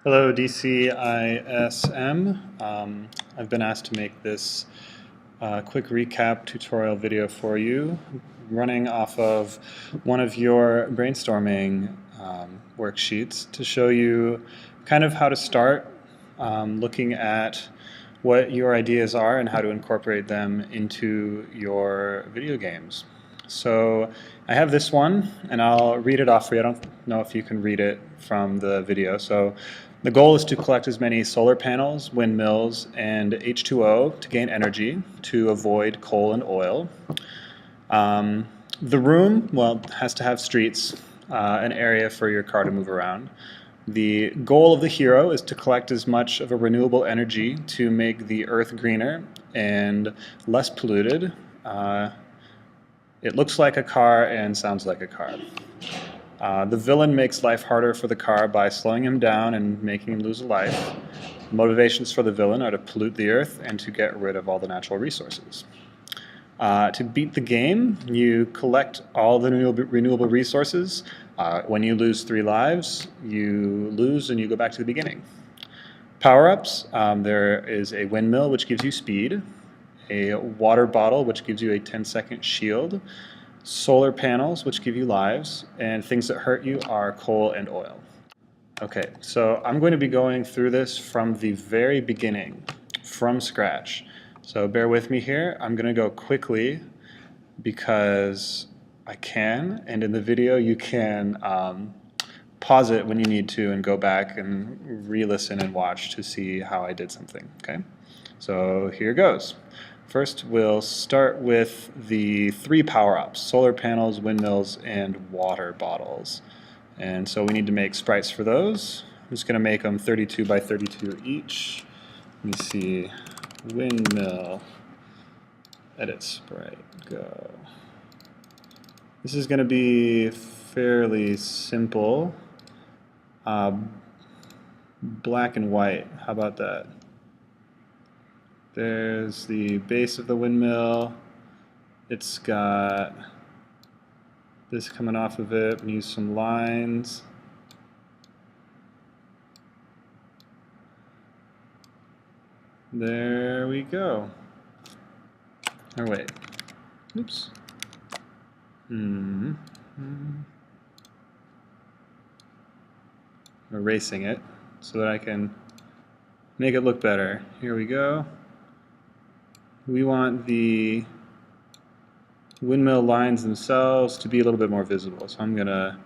Hello, DCISM. I've been asked to make this quick recap tutorial video for you, running off of one of your brainstorming worksheets to show you kind of how to start looking at what your ideas are and how to incorporate them into your video games. So I have this one, and I'll read it off for you. I don't know if you can read it from the video. So the goal is to collect as many solar panels, windmills, and H2O to gain energy to avoid coal and oil. The room, well, has to have streets, an area for your car to move around. The goal of the hero is to collect as much of a renewable energy to make the earth greener and less polluted. It looks like a car and sounds like a car. The villain makes life harder for the car by slowing him down and making him lose a life. Motivations for the villain are to pollute the earth and to get rid of all the natural resources. To beat the game, you collect all the renewable resources. When you lose 3 lives, you lose and you go back to the beginning. Power-ups, there is a windmill which gives you speed, a water bottle which gives you a 10-second shield, solar panels which give you lives, and things that hurt you are coal and oil. Okay, so I'm going to be going through this from the very beginning, from scratch. So bear with me here. I'm going to go quickly because I can, and in the video you can pause it when you need to and go back and re-listen and watch to see how I did something, okay? So here goes. First, we'll start with the 3 power-ups: solar panels, windmills, and water bottles. And so we need to make sprites for those. I'm just going to make them 32 by 32 each. Let me see. Windmill. Edit sprite. Go. This is going to be fairly simple. Black and white. How about that? There's the base of the windmill. It's got this coming off of it. We use some lines. There we go. Or wait. Oops. Erasing it so that I can make it look better. Here we go. We want the windmill lines themselves to be a little bit more visible, so I'm going to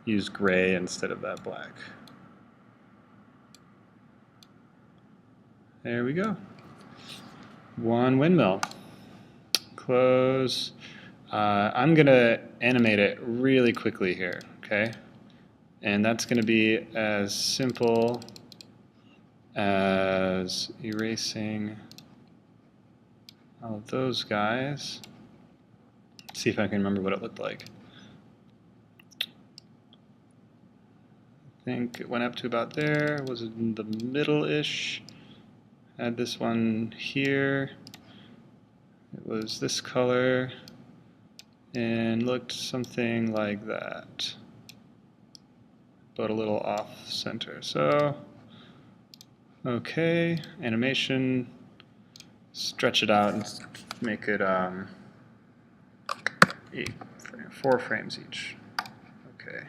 use gray instead of that black. There we go. One windmill. Close. I'm going to animate it really quickly here, okay? And that's going to be as simple as erasing all of those guys. See if I can remember what it looked like. I think it went up to about there. It was in the middle-ish. Add this one here. It was this color and looked something like that, but a little off center. So, okay, animation, stretch it out and make it 4 frames each. Okay,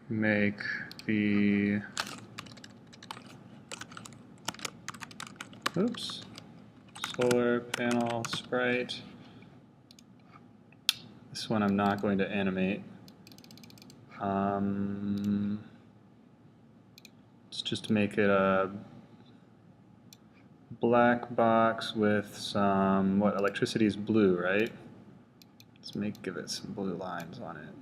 make the, oops, solar panel sprite. This one I'm not going to animate. It's just to make it a black box with some, what, electricity is blue, right? Let's give it some blue lines on it.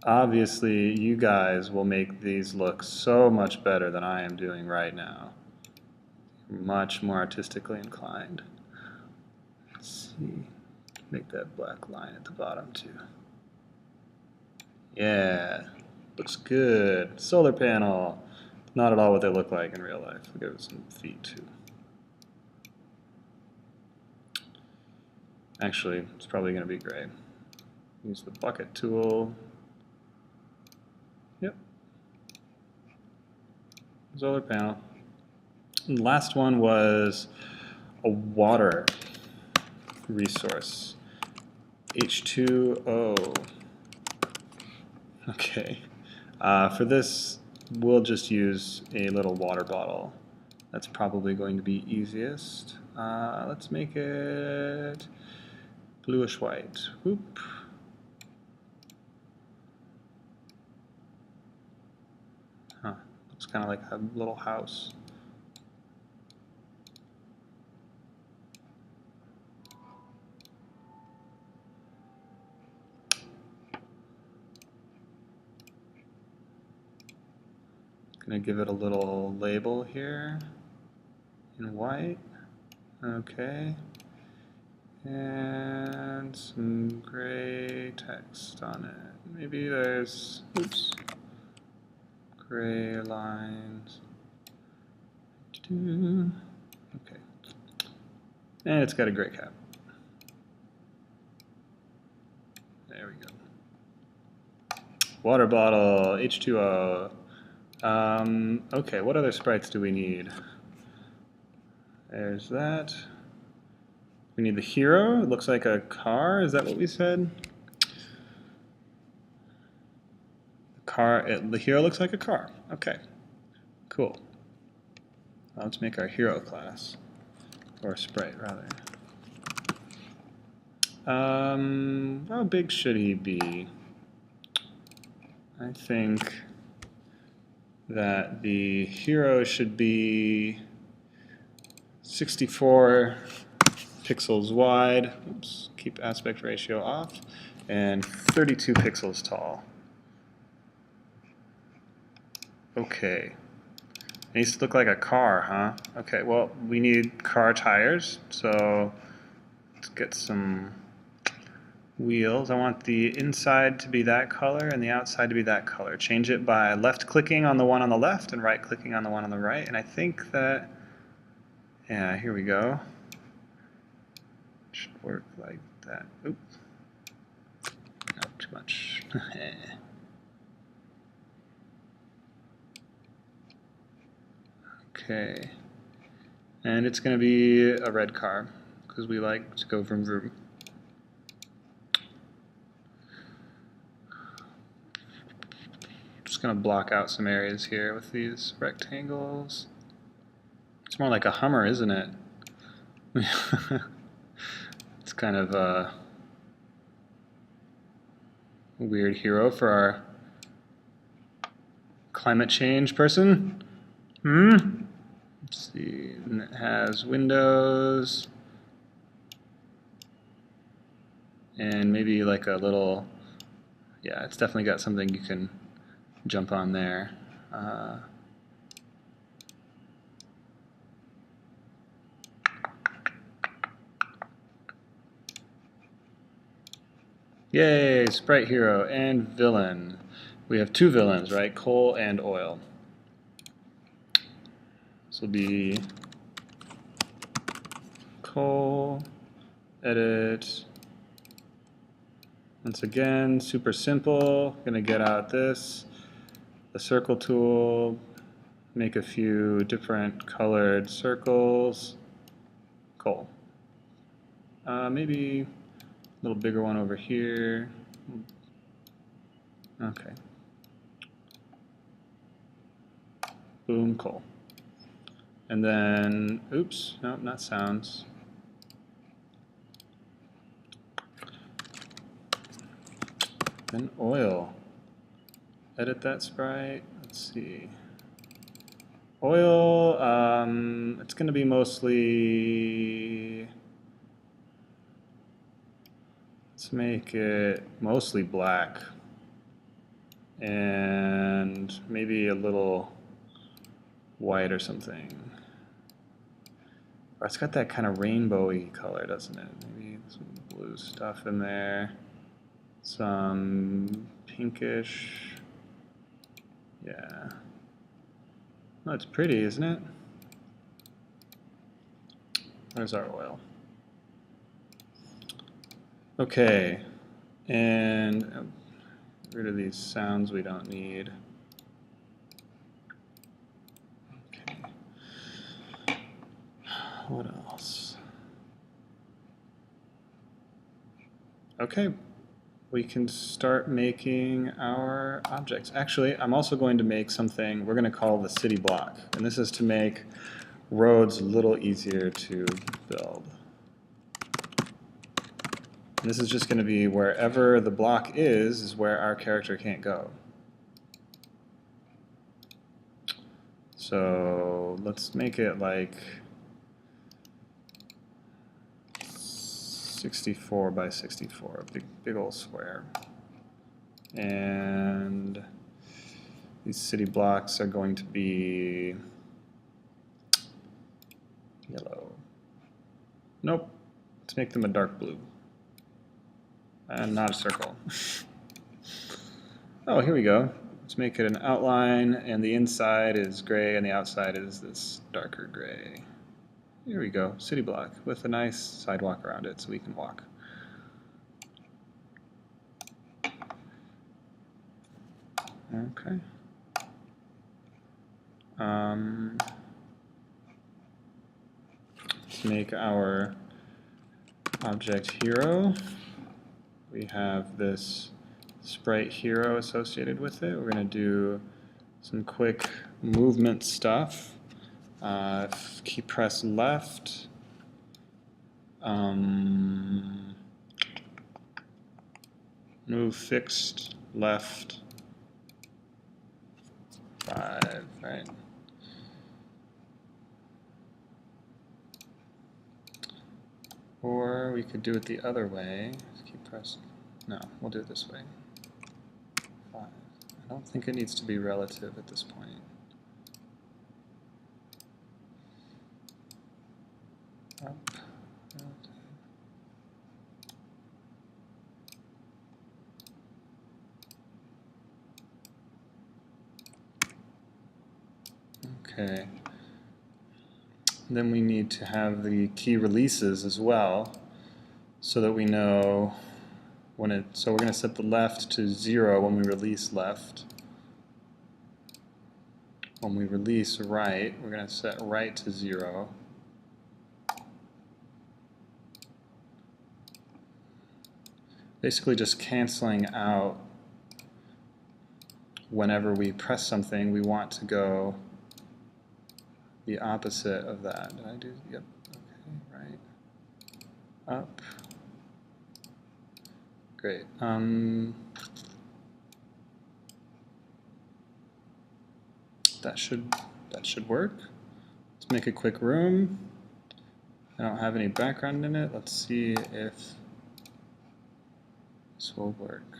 Obviously, you guys will make these look so much better than I am doing right now. Much more artistically inclined. Let's see. Make that black line at the bottom too. Yeah, looks good. Solar panel. Not at all what they look like in real life. We'll give it some feet too. Actually, it's probably going to be gray. Use the bucket tool. Yep. Solar panel. And the last one was a water resource. H2O. Okay. For this, we'll just use a little water bottle. That's probably going to be easiest. Let's make it bluish white. Whoop. Huh. Looks kind of like a little house. Gonna give it a little label here in white. Okay. And some gray text on it. Maybe there's, oops, gray lines. Okay. And it's got a gray cap. There we go. Water bottle, H2O. Okay, what other sprites do we need? There's that. We need the hero. It looks like a car. Is that what we said? The hero looks like a car. Okay, cool. Let's make our hero class, or sprite rather. How big should he be? I think that the hero should be 64 pixels wide. Oops, keep aspect ratio off, and 32 pixels tall. Okay. It needs to look like a car, huh? Okay, well, we need car tires, so let's get some wheels. I want the inside to be that color and the outside to be that color. Change it by left-clicking on the one on the left and right-clicking on the one on the right, and I think that, yeah, here we go. Should work like that. Oop. Not too much. Okay, and it's going to be a red car because we like to go vroom vroom. Just going to block out some areas here with these rectangles. It's more like a Hummer, isn't it? It's kind of a weird hero for our climate change person. Let's see, and it has windows and maybe like a little, yeah, it's definitely got something you can jump on there. Yay, sprite hero and villain. We have two villains, right? Coal and oil. This will be coal, edit. Once again, super simple. Gonna get out this, the circle tool, make a few different colored circles. Cool. Maybe a little bigger one over here. Okay. Boom, coal. And then, oops, no, not sounds. Then oil. Edit that sprite. Let's see. Oil, it's going to be mostly, let's make it mostly black. And maybe a little white or something. Or it's got that kind of rainbowy color, doesn't it? Maybe some blue stuff in there. Some pinkish. Yeah. Oh, it's pretty, isn't it? There's our oil. Okay. And get rid of these sounds we don't need. What else? Okay, we can start making our objects. Actually, I'm also going to make something we're going to call the city block. And this is to make roads a little easier to build. And this is just going to be wherever the block is where our character can't go. So let's make it like 64 by 64, big old square. And these city blocks are going to be yellow. Nope, let's make them a dark blue. And not a circle. Oh, here we go. Let's make it an outline, and the inside is gray, and the outside is this darker gray. Here we go, city block with a nice sidewalk around it so we can walk. Okay. Let's make our object hero. We have this sprite hero associated with it. We're going to do some quick movement stuff. Key press left. Move fixed left 5, right? Or we could do it the other way. Just keep pressing. No, we'll do it this way. 5. I don't think it needs to be relative at this point. Up, relative. Okay. Then we need to have the key releases as well, so that we know when it. So we're going to set the left to 0 when we release left. When we release right, we're going to set right to 0. Basically just canceling out whenever we press something, we want to go the opposite of that. Did I do? Yep. Okay, right. Up. Great. That should work. Let's make a quick room. I don't have any background in it. Let's see if this will work.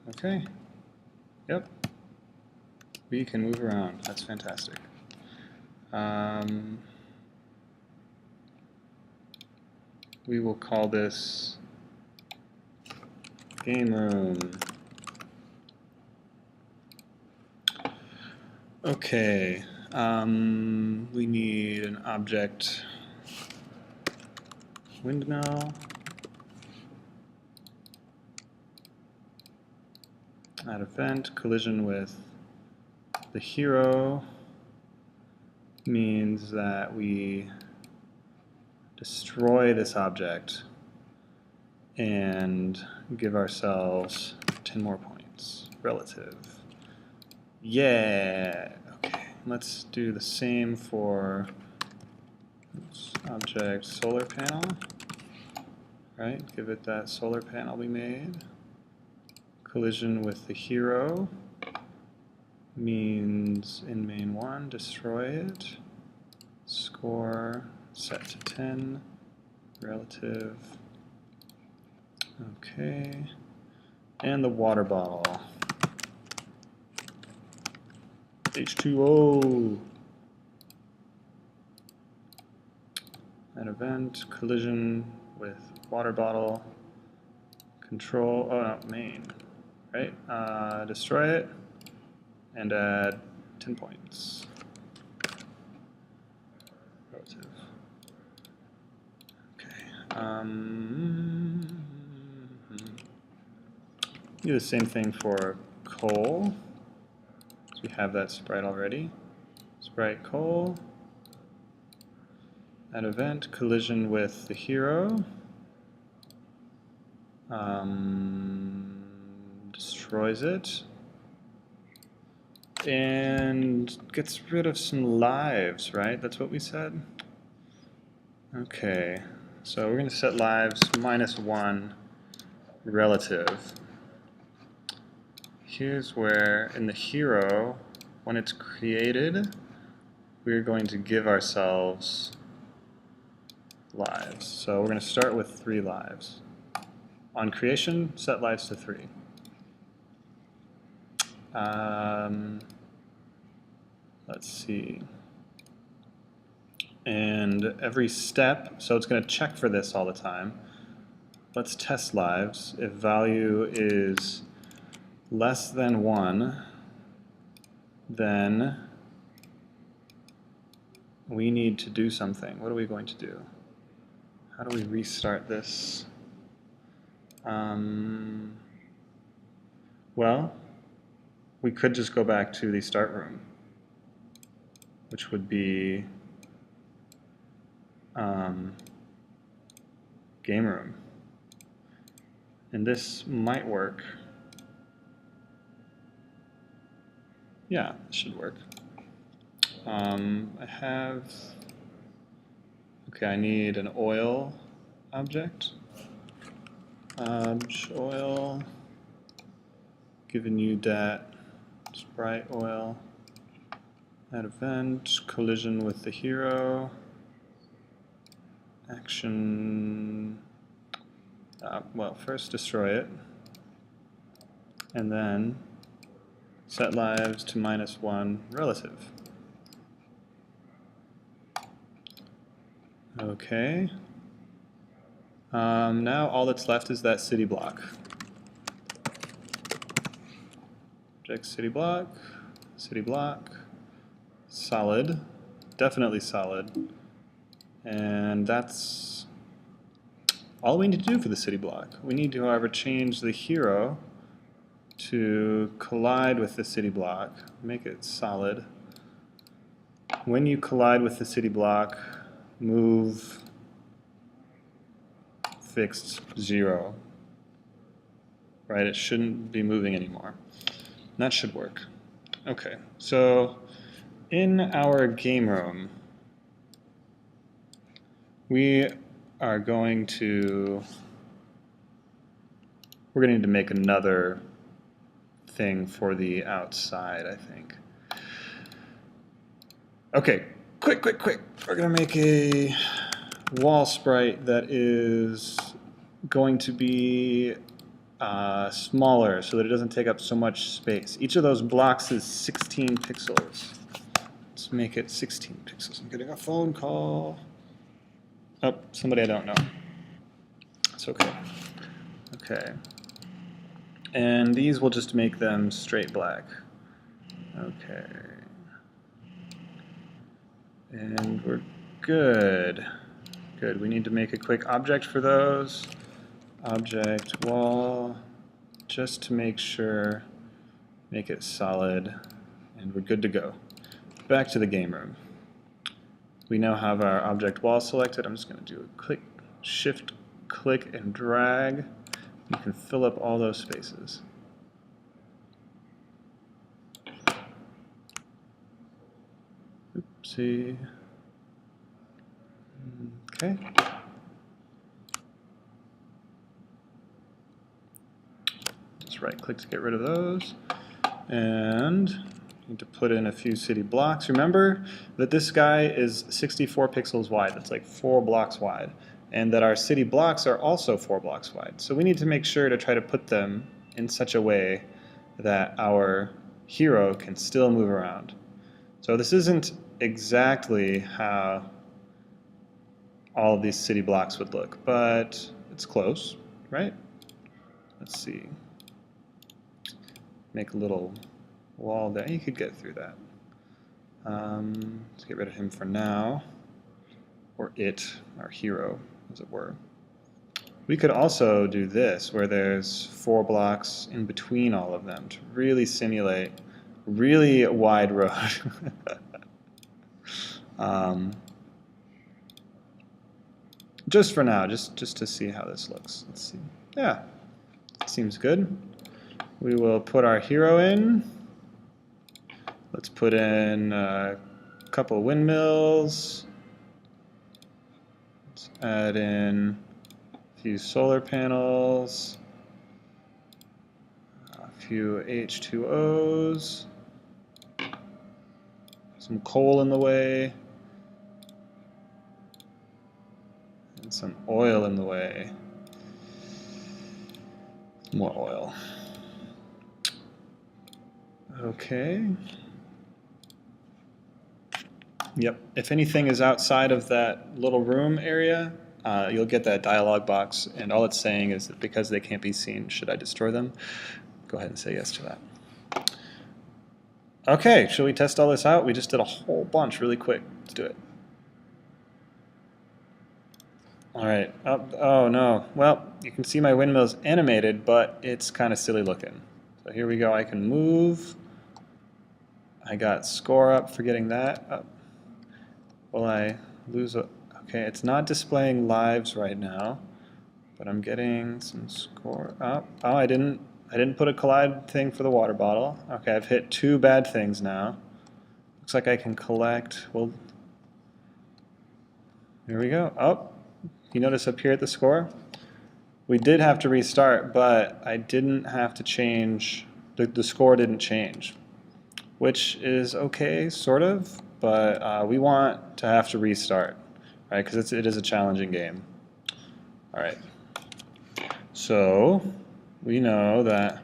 Okay. Yep. We can move around. That's fantastic. We will call this game room. Okay. We need an object windmill. Add event, collision with the hero means that we destroy this object and give ourselves 10 more points, relative. Yeah, okay, let's do the same for object solar panel, right? Give it that solar panel we made. Collision with the hero means in main 1, destroy it. Score set to 10, relative. Okay, and the water bottle. H2O. An event, collision with water bottle. Control, oh no, main, right? Destroy it and add 10 points. Relative. Okay. Do the same thing for coal. So We have that sprite already. Sprite coal. Add event, collision with the hero. Destroys it. And gets rid of some lives, right? That's what we said? Okay, so we're going to set lives -1 relative. Here's where, in the hero, when it's created, we're going to give ourselves lives. So we're going to start with 3 lives. On creation, set lives to 3. Let's see. And every step, so it's going to check for this all the time. Let's test lives. If value is less than 1, then we need to do something. What are we going to do? How do we restart this? Well, we could just go back to the start room, which would be game room. And this might work. Yeah, it should work. I have, okay, I need an oil object. Oil, giving you that sprite oil. Add event, collision with the hero. Action, well, first destroy it. And then set lives to -1 relative. Okay. Now all that's left is that city block. Object city block, solid, definitely solid. And that's all we need to do for the city block. We need to, however, change the hero to collide with the city block, make it solid. When you collide with the city block, move fixed 0. Right? It shouldn't be moving anymore. And that should work. Okay, so in our game room, we are going to, we're going to need to make another thing for the outside, I think. Okay, quick. We're going to make a wall sprite that is going to be smaller so that it doesn't take up so much space. Each of those blocks is 16 pixels. Let's make it 16 pixels. I'm getting a phone call. Oh, somebody I don't know. It's okay. Okay. And these will just make them straight black. Okay. And we're good. Good. We need to make a quick object for those. Object wall, just to make sure, make it solid, and we're good to go. Back to the game room. We now have our object wall selected. I'm just going to do a click, shift, click, and drag. You can fill up all those spaces. Oopsie. Okay. Just right click to get rid of those. And need to put in a few city blocks. Remember that this guy is 64 pixels wide. That's like 4 blocks wide. And that our city blocks are also 4 blocks wide. So we need to make sure to try to put them in such a way that our hero can still move around. So this isn't exactly how all of these city blocks would look, but it's close, right? Let's see. Make a little wall there. You could get through that. Let's get rid of him for now. Or it, our hero, as it were. We could also do this, where there's 4 blocks in between all of them to really simulate really wide road. Just for now, just to see how this looks. Let's see. Yeah, seems good. We will put our hero in. Let's put in a couple windmills. Let's add in a few solar panels, a few H2Os, some coal in the way, and some oil in the way. More oil. Okay. Yep. If anything is outside of that little room area, you'll get that dialog box, and all it's saying is that because they can't be seen, should I destroy them? Go ahead and say yes to that. Okay, shall we test all this out? We just did a whole bunch really quick. Let's do it. All right. Oh no. Well, you can see my windmill's animated, but it's kind of silly looking. So here we go. I can move. I got score up for getting that up. Will I lose a... Okay, it's not displaying lives right now, but I'm getting some score up. Oh, I didn't put a collide thing for the water bottle. Okay, I've hit 2 bad things now. Looks like I can collect... Well, here we go. Oh, you notice up here at the score? We did have to restart, but I didn't have to change... The score didn't change, which is okay, sort of, but we want to have to restart, right? Because it is a challenging game. All right. So we know that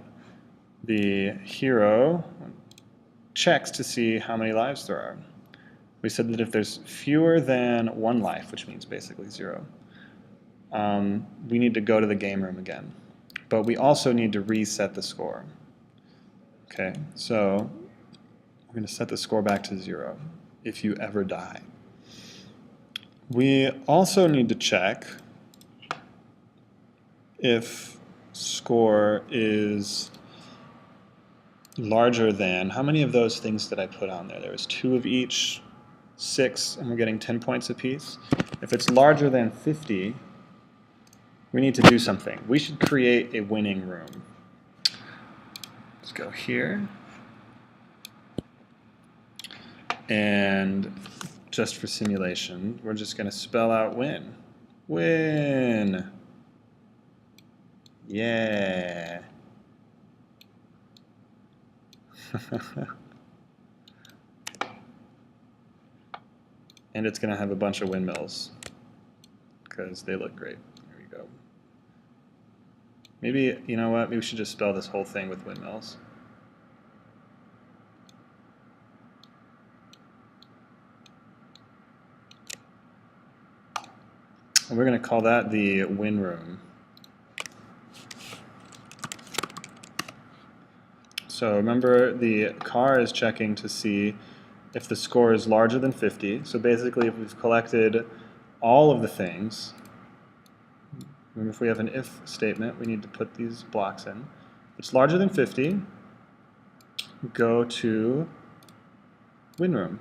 the hero checks to see how many lives there are. We said that if there's fewer than 1 life, which means basically 0, we need to go to the game room again. But we also need to reset the score. Okay, so we're going to set the score back to 0 if you ever die. We also need to check if score is larger than, how many of those things did I put on there? There was 2 of each, 6, and we're getting 10 points apiece. If it's larger than 50, we need to do something. We should create a winning room. Let's go here. And just for simulation, we're just going to spell out win. Win. Yeah. And it's going to have a bunch of windmills because they look great. There we go. Maybe, you know what? Maybe we should just spell this whole thing with windmills. And we're going to call that the win room. So remember, the car is checking to see if the score is larger than 50. So basically, if we've collected all of the things, remember if we have an if statement, we need to put these blocks in. If it's larger than 50, go to win room.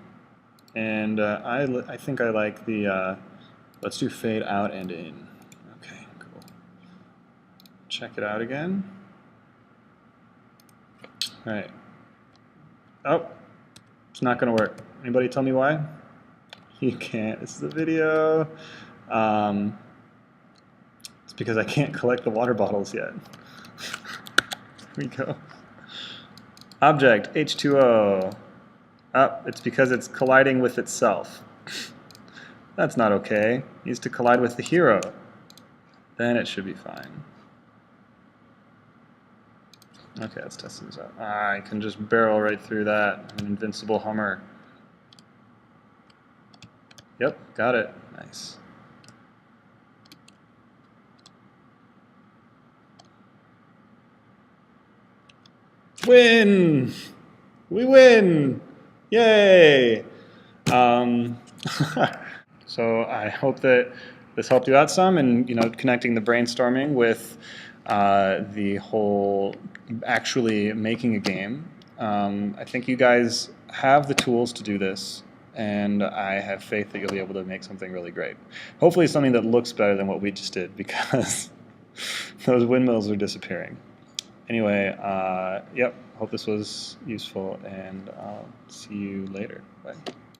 And I think I like the, let's do fade out and in. Okay, cool. Check it out again. All right. Oh, it's not going to work. Anybody tell me why? You can't. This is a video. It's because I can't collect the water bottles yet. Here we go. Object, H2O. Oh, it's because it's colliding with itself. That's not okay. It needs to collide with the hero. Then it should be fine. Okay, let's test this out. I can just barrel right through that. An invincible Hummer. Yep, got it. Nice. Win! We win! Yay! So I hope that this helped you out some, and connecting the brainstorming with the whole actually making a game. I think you guys have the tools to do this, and I have faith that you'll be able to make something really great. Hopefully something that looks better than what we just did, because those windmills are disappearing. Anyway, yep, hope this was useful, and see you later. Bye.